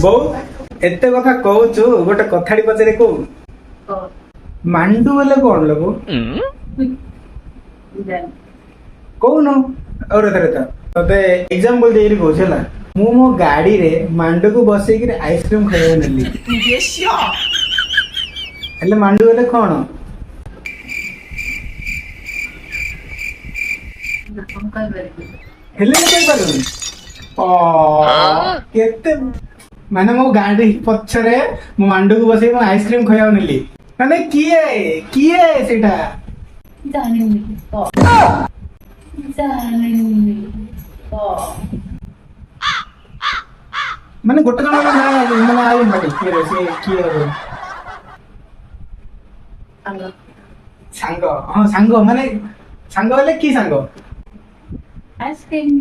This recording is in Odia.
ବୋଉ ଏତେ କଥା କହୁଛୁ ଗୋଟେ କଥାଟି ପଚାରେ କହୁ ମାଣ୍ଡୁ ବୋଲେ କଣ ଲୋ ବୋଉ କହୁନୁ ଆଉ ରେ ତତେ ଏକ୍ସାମ୍ପଲ ଦେଇକି କହୁଛି ହେଲା ମୁଁ ମୋ ଗାଡିରେ ମାଣ୍ଡୁକୁ ବସେଇକିରି ଆଇସ୍କ୍ରିମ ଖାଇବାକୁ ନେଲି ହେଲେ ମାଣ୍ଡୁ ବୋଲେ କଣ ହେଲେ କହିପାରିବୁନି କେତେ ମାନେ ମୋ ଗାଡି ପଛରେ ମୋ ମାଣ୍ଡୁକୁ ବସେଇ ମୁଁ ଆଇସ୍କ୍ରିମ ଖାଇବାକୁ ନେଲି ମାନେ କିଏ କିଏ ସେଇଟା ମାନେ ଗୋଟେ ଜଣ ମାନେ ଆଉ କିଏ ସେ କିଏ ସାଙ୍ଗ ହଁ ସାଙ୍ଗ ମାନେ ସାଙ୍ଗ ହେଲେ କି ସାଙ୍ଗ आइसक्रीम